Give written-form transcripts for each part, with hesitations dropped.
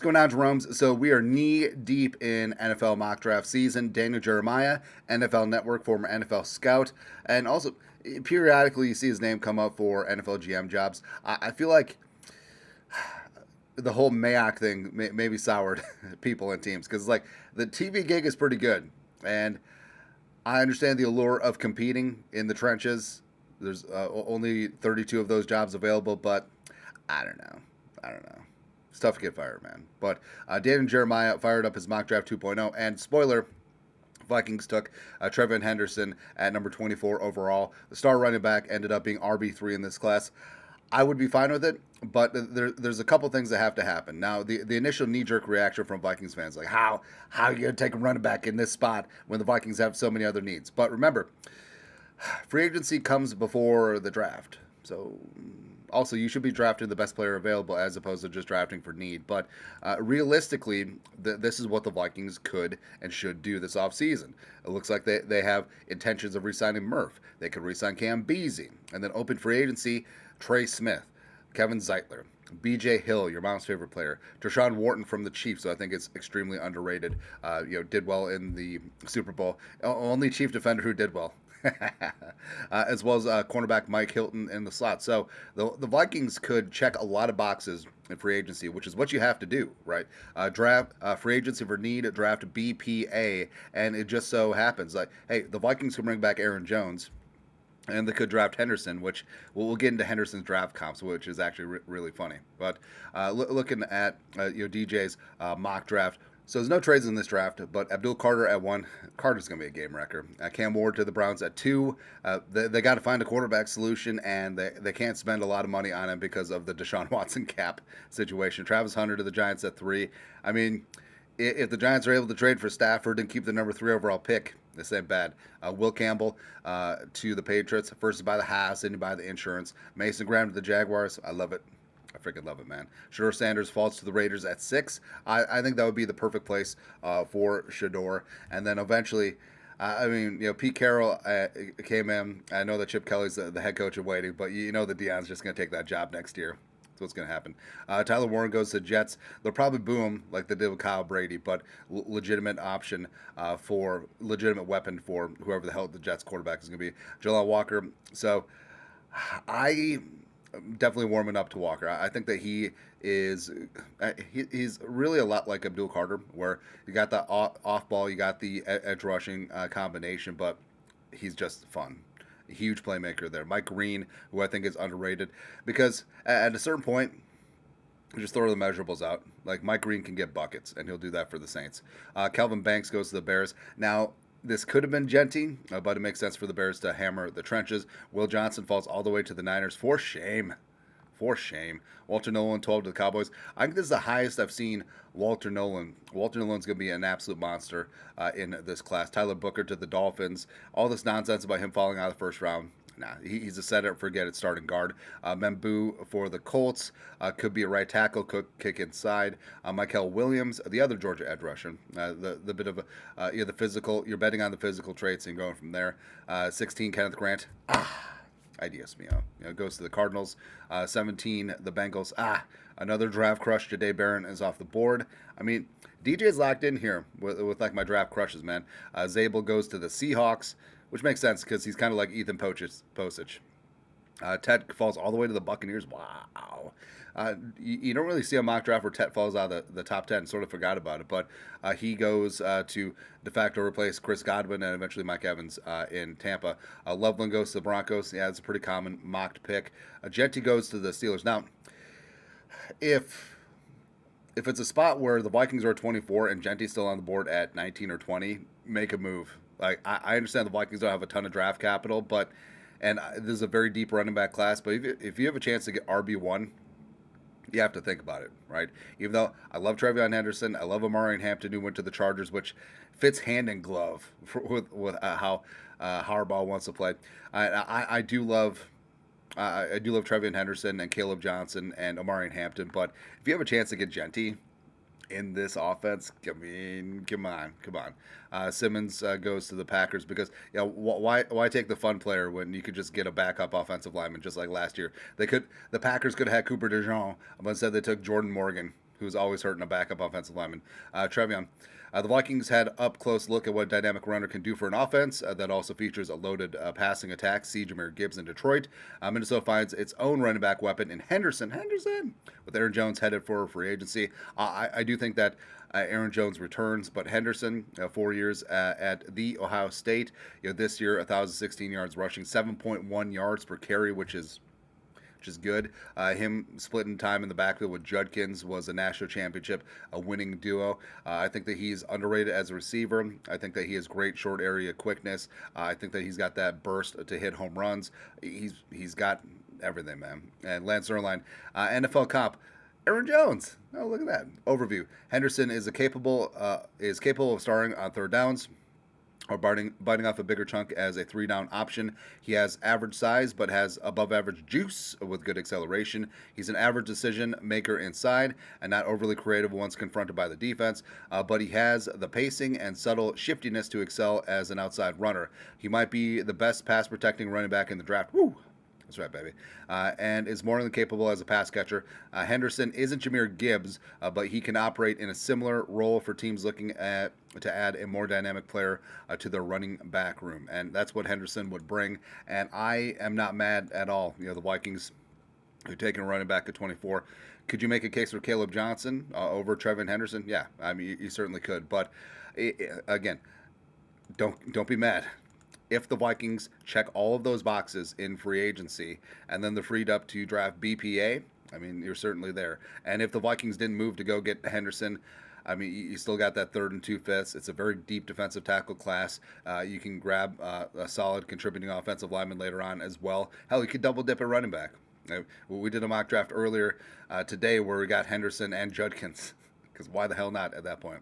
going on, Jerome's? So we are knee deep in NFL mock draft season. Daniel Jeremiah, NFL Network, former NFL scout, and also periodically you see his name come up for NFL GM jobs. I feel like the whole Mayock thing maybe soured people and teams because like the TV gig is pretty good, and I understand the allure of competing in the trenches. There's only 32 of those jobs available, but I don't know. I don't know. It's tough to get fired, man. But Daniel Jeremiah fired up his mock draft 2.0, and spoiler, Vikings took Trevon Henderson at number 24 overall. The star running back ended up being RB3 in this class. I would be fine with it, but there's a couple things that have to happen. Now, the initial knee-jerk reaction from Vikings fans, like, how are you going to take a running back in this spot when the Vikings have so many other needs? But remember, free agency comes before the draft. So also, you should be drafting the best player available as opposed to just drafting for need. But realistically, this is what the Vikings could and should do this offseason. It looks like they have intentions of re-signing Murph. They could re-sign Cam Beasley. And then open free agency, Trey Smith, Kevin Zeitler, B.J. Hill, your mom's favorite player, Deshaun Wharton from the Chiefs, so I think it's extremely underrated. Did well in the Super Bowl. Only Chief defender who did well. As well as cornerback Mike Hilton in the slot. So the Vikings could check a lot of boxes in free agency, which is what you have to do, right? Draft free agency for need, draft BPA, and it just so happens like, hey, the Vikings can bring back Aaron Jones. And they could draft Henderson, which we'll get into Henderson's draft comps, which is actually really funny. But looking at DJ's mock draft, so there's no trades in this draft, but Abdul Carter at 1. Carter's going to be a game wrecker. Cam Ward to the Browns at 2. They got to find a quarterback solution, and they can't spend a lot of money on him because of the Deshaun Watson cap situation. Travis Hunter to the Giants at 3. I mean, if the Giants are able to trade for Stafford and keep the number 3 overall pick, this ain't bad. Will Campbell to the Patriots. First to buy the house, then you buy the insurance. Mason Graham to the Jaguars. I love it. I freaking love it, man. Shador Sanders falls to the Raiders at 6. I think that would be the perfect place for Shador. And then eventually, Pete Carroll came in. I know that Chip Kelly's the head coach in waiting, but you know that Deion's just going to take that job next year. That's what's going to happen. Tyler Warren goes to the Jets. They'll probably boo him like they did with Kyle Brady, but legitimate option legitimate weapon for whoever the hell the Jets quarterback is going to be. Jalal Walker. So I definitely warming up to Walker. I think that he's really a lot like Abdul Carter, where you got the off ball, you got the edge rushing combination, but he's just fun. A huge playmaker there. Mike Green, who I think is underrated, because at a certain point, you just throw the measurables out. Like Mike Green can get buckets, and he'll do that for the Saints. Calvin Banks goes to the Bears. Now, this could have been Genty, but it makes sense for the Bears to hammer the trenches. Will Johnson falls all the way to the Niners. For shame. For shame. Walter Nolan, 12 to the Cowboys. I think this is the highest I've seen Walter Nolan. Walter Nolan's going to be an absolute monster in this class. Tyler Booker to the Dolphins. All this nonsense about him falling out of the first round. Nah, he's a set it, forget it, starting guard. Membu for the Colts. Could be a right tackle, could kick inside. Michael Williams, the other Georgia edge rusher. The bit of the physical, you're betting on the physical traits and going from there. 16, Kenneth Grant. Ideas, goes to the Cardinals. 17, the Bengals. Another draft crush. Jahdae Barron is off the board. I mean, DJ's locked in here with like my draft crushes, man. Zabel goes to the Seahawks, which makes sense because he's kind of like Ethan Posich. Ted falls all the way to the Buccaneers. Wow. You don't really see a mock draft where Ted falls out of the top 10. Sort of forgot about it. But he goes to de facto replace Chris Godwin and eventually Mike Evans in Tampa. Loveland goes to the Broncos. Yeah, it's a pretty common mocked pick. Genty goes to the Steelers. Now, if it's a spot where the Vikings are at 24 and Genty's still on the board at 19 or 20, make a move. Like I understand the Vikings don't have a ton of draft capital, and this is a very deep running back class. But if you have a chance to get RB1, you have to think about it, right? Even though I love TreVeyon Henderson, I love Omari Hampton, who went to the Chargers, which fits hand in glove with how Harbaugh wants to play. I do love TreVeyon Henderson and Caleb Johnson and Omari Hampton, but if you have a chance to get Genty in this offense, I mean, come on. Simmons goes to the Packers because why take the fun player when you could just get a backup offensive lineman just like last year? The Packers could have had Cooper DeJean, but instead they took Jordan Morgan. who's always hurting a backup offensive lineman. TreVeyon. The Vikings had up close look at what a dynamic runner can do for an offense that also features a loaded passing attack. See Jahmyr Gibbs in Detroit. Minnesota finds its own running back weapon in Henderson, with Aaron Jones headed for free agency. I do think that Aaron Jones returns, but Henderson, 4 years at the Ohio State, this year 1,016 yards rushing, 7.1 yards per carry, which is good. Him splitting time in the backfield with Judkins was a national championship, a winning duo. I think that he's underrated as a receiver. I think that he has great short area quickness. I think that he's got that burst to hit home runs. He's got everything, man. And Lance Zierlein, NFL comp. Aaron Jones. Oh, look at that overview. Henderson is capable of starting on third downs, or biting off a bigger chunk as a 3-down option. He has average size, but has above-average juice with good acceleration. He's an average decision maker inside and not overly creative once confronted by the defense, but he has the pacing and subtle shiftiness to excel as an outside runner. He might be the best pass-protecting running back in the draft. Woo! That's right, baby. And is more than capable as a pass catcher. Henderson isn't Jahmyr Gibbs, but he can operate in a similar role for teams looking to add a more dynamic player to their running back room. And that's what Henderson would bring. And I am not mad at all. The Vikings, who taking a running back at 24. Could you make a case for Caleb Johnson over Trevon Henderson? Yeah, I mean, you certainly could. But again, don't be mad. If the Vikings check all of those boxes in free agency and then they're freed up to draft BPA, I mean, you're certainly there. And if the Vikings didn't move to go get Henderson, I mean, you still got that 3rd and 2/5. It's a very deep defensive tackle class. You can grab a solid contributing offensive lineman later on as well. Hell, you could double dip at running back. We did a mock draft earlier today where we got Henderson and Judkins, because why the hell not at that point?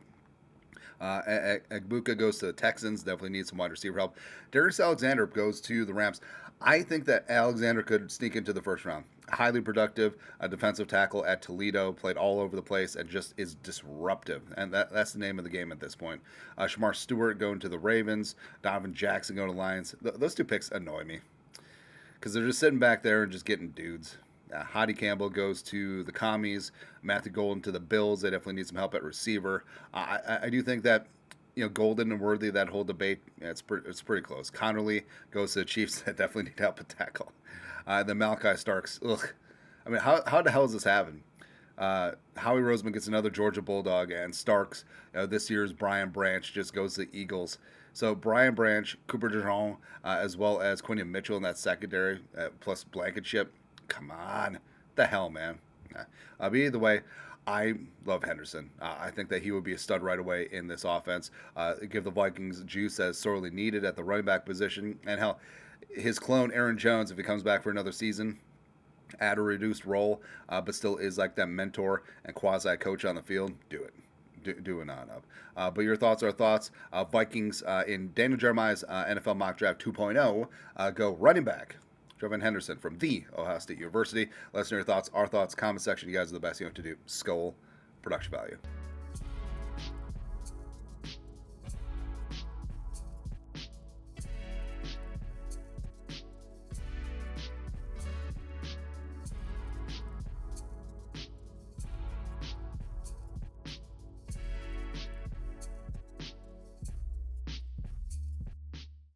Egbuka goes to the Texans. Definitely needs some wide receiver help. Darius Alexander goes to the Rams. I think that Alexander could sneak into the first round. Highly productive, a defensive tackle at Toledo, played all over the place, and just is disruptive. And that's the name of the game at this point. Shamar Stewart going to the Ravens. Donovan Jackson going to Lions. Those two picks annoy me because they're just sitting back there and just getting dudes. Hadi Campbell goes to the Commies. Matthew Golden to the Bills. They definitely need some help at receiver. I do think that Golden and Worthy, that whole debate, it's pretty close. Connerly goes to the Chiefs. That definitely need help at tackle. Then Malachi Starks. Ugh. I mean, how the hell does this happen? Howie Roseman gets another Georgia Bulldog, and Starks, this year's Brian Branch, just goes to the Eagles. So Brian Branch, Cooper DeJean, as well as Quinion Mitchell in that secondary, plus Blankenship. Come on. The hell, man. But either way, I love Henderson. I think that he would be a stud right away in this offense. Give the Vikings juice as sorely needed at the running back position. And hell, his clone, Aaron Jones, if he comes back for another season, at a reduced role, but still is like that mentor and quasi-coach on the field, do it. Do it on up. But your thoughts are thoughts. Vikings in Daniel Jeremiah's NFL Mock Draft 2.0 go running back. Trevon Henderson from the Ohio State University. Let us know your thoughts, our thoughts, comment section. You guys are the best. You know what to do. Skull production value.